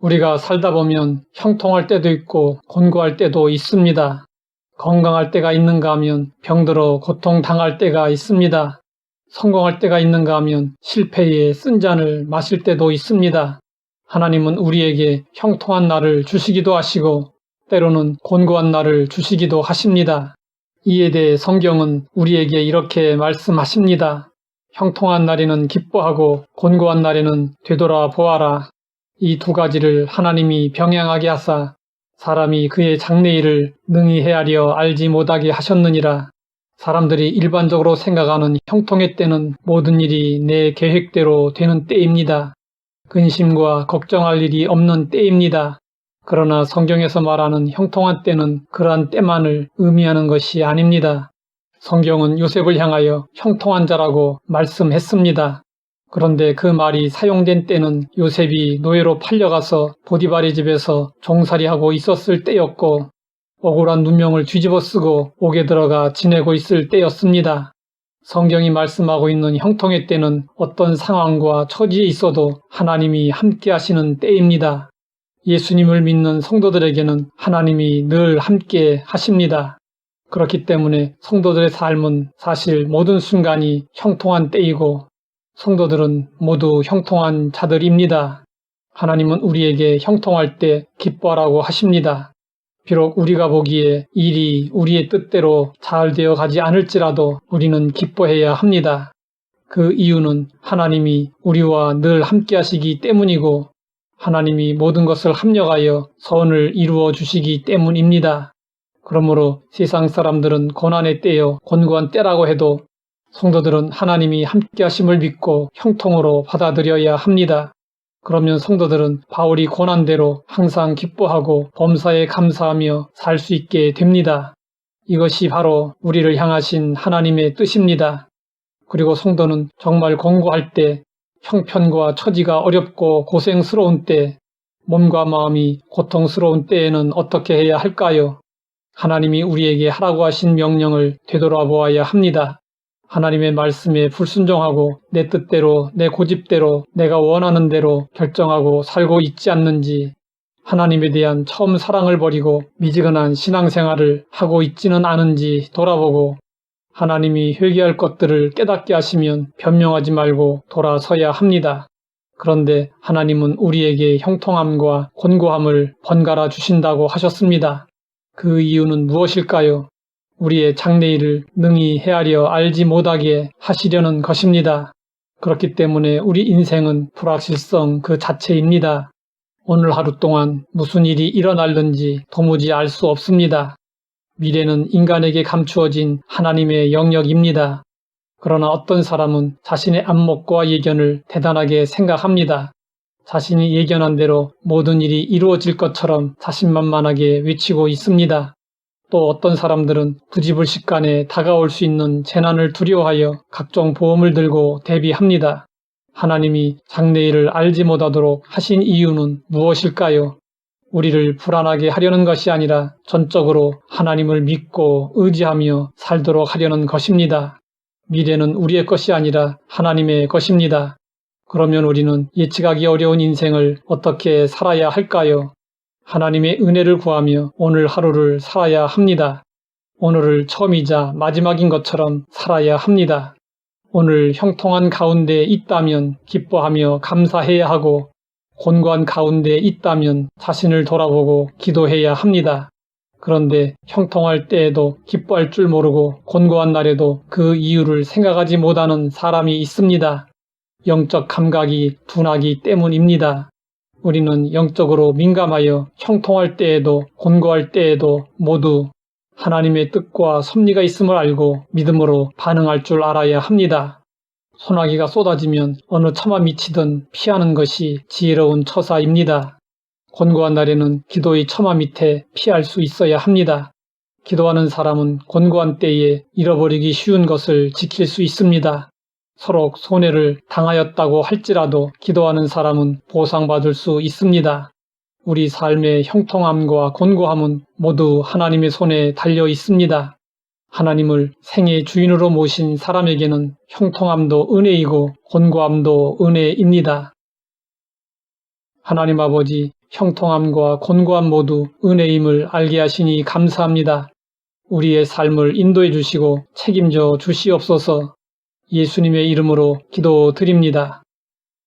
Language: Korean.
우리가 살다 보면 형통할 때도 있고 곤고할 때도 있습니다. 건강할 때가 있는가 하면 병들어 고통당할 때가 있습니다. 성공할 때가 있는가 하면 실패에 쓴 잔을 마실 때도 있습니다. 하나님은 우리에게 형통한 날을 주시기도 하시고 때로는 곤고한 날을 주시기도 하십니다. 이에 대해 성경은 우리에게 이렇게 말씀하십니다. 형통한 날에는 기뻐하고 곤고한 날에는 되돌아보아라. 이 두 가지를 하나님이 병행하게 하사 사람이 그의 장래일을 능히 헤아려 알지 못하게 하셨느니라. 사람들이 일반적으로 생각하는 형통의 때는 모든 일이 내 계획대로 되는 때입니다. 근심과 걱정할 일이 없는 때입니다. 그러나 성경에서 말하는 형통한 때는 그러한 때만을 의미하는 것이 아닙니다. 성경은 요셉을 향하여 형통한 자라고 말씀했습니다. 그런데 그 말이 사용된 때는 요셉이 노예로 팔려가서 보디발의 집에서 종살이하고 있었을 때였고 억울한 누명을 뒤집어쓰고 옥에 들어가 지내고 있을 때였습니다. 성경이 말씀하고 있는 형통의 때는 어떤 상황과 처지에 있어도 하나님이 함께 하시는 때입니다. 예수님을 믿는 성도들에게는 하나님이 늘 함께 하십니다. 그렇기 때문에 성도들의 삶은 사실 모든 순간이 형통한 때이고 성도들은 모두 형통한 자들입니다. 하나님은 우리에게 형통할 때 기뻐하라고 하십니다. 비록 우리가 보기에 일이 우리의 뜻대로 잘 되어 가지 않을지라도 우리는 기뻐해야 합니다. 그 이유는 하나님이 우리와 늘 함께 하시기 때문이고 하나님이 모든 것을 합력하여 선을 이루어 주시기 때문입니다. 그러므로 세상 사람들은 고난의 때요 곤고한 때라고 해도 성도들은 하나님이 함께 하심을 믿고 형통으로 받아들여야 합니다. 그러면 성도들은 바울이 고난 대로 항상 기뻐하고 범사에 감사하며 살 수 있게 됩니다. 이것이 바로 우리를 향하신 하나님의 뜻입니다. 그리고 성도는 정말 곤고할 때, 형편과 처지가 어렵고 고생스러운 때, 몸과 마음이 고통스러운 때에는 어떻게 해야 할까요? 하나님이 우리에게 하라고 하신 명령을 되돌아보아야 합니다. 하나님의 말씀에 불순종하고 내 뜻대로 내 고집대로 내가 원하는 대로 결정하고 살고 있지 않는지, 하나님에 대한 처음 사랑을 버리고 미지근한 신앙생활을 하고 있지는 않은지 돌아보고 하나님이 회개할 것들을 깨닫게 하시면 변명하지 말고 돌아서야 합니다. 그런데 하나님은 우리에게 형통함과 곤고함을 번갈아 주신다고 하셨습니다. 그 이유는 무엇일까요? 우리의 장래일을 능히 헤아려 알지 못하게 하시려는 것입니다. 그렇기 때문에 우리 인생은 불확실성 그 자체입니다. 오늘 하루 동안 무슨 일이 일어날는지 도무지 알 수 없습니다. 미래는 인간에게 감추어진 하나님의 영역입니다. 그러나 어떤 사람은 자신의 안목과 예견을 대단하게 생각합니다. 자신이 예견한 대로 모든 일이 이루어질 것처럼 자신만만하게 외치고 있습니다. 또 어떤 사람들은 부지불식간에 다가올 수 있는 재난을 두려워하여 각종 보험을 들고 대비합니다. 하나님이 장래일을 알지 못하도록 하신 이유는 무엇일까요? 우리를 불안하게 하려는 것이 아니라 전적으로 하나님을 믿고 의지하며 살도록 하려는 것입니다. 미래는 우리의 것이 아니라 하나님의 것입니다. 그러면 우리는 예측하기 어려운 인생을 어떻게 살아야 할까요? 하나님의 은혜를 구하며 오늘 하루를 살아야 합니다. 오늘을 처음이자 마지막인 것처럼 살아야 합니다. 오늘 형통한 가운데 있다면 기뻐하며 감사해야 하고 곤고한 가운데 있다면 자신을 돌아보고 기도해야 합니다. 그런데 형통할 때에도 기뻐할 줄 모르고 곤고한 날에도 그 이유를 생각하지 못하는 사람이 있습니다. 영적 감각이 둔하기 때문입니다. 우리는 영적으로 민감하여 형통할 때에도 곤고할 때에도 모두 하나님의 뜻과 섭리가 있음을 알고 믿음으로 반응할 줄 알아야 합니다. 소나기가 쏟아지면 어느 처마 밑이든 피하는 것이 지혜로운 처사입니다. 곤고한 날에는 기도의 처마 밑에 피할 수 있어야 합니다. 기도하는 사람은 곤고한 때에 잃어버리기 쉬운 것을 지킬 수 있습니다. 서로 손해를 당하였다고 할지라도 기도하는 사람은 보상받을 수 있습니다. 우리 삶의 형통함과 곤고함은 모두 하나님의 손에 달려 있습니다. 하나님을 생의 주인으로 모신 사람에게는 형통함도 은혜이고 곤고함도 은혜입니다. 하나님 아버지, 형통함과 곤고함 모두 은혜임을 알게 하시니 감사합니다. 우리의 삶을 인도해 주시고 책임져 주시옵소서. 예수님의 이름으로 기도드립니다.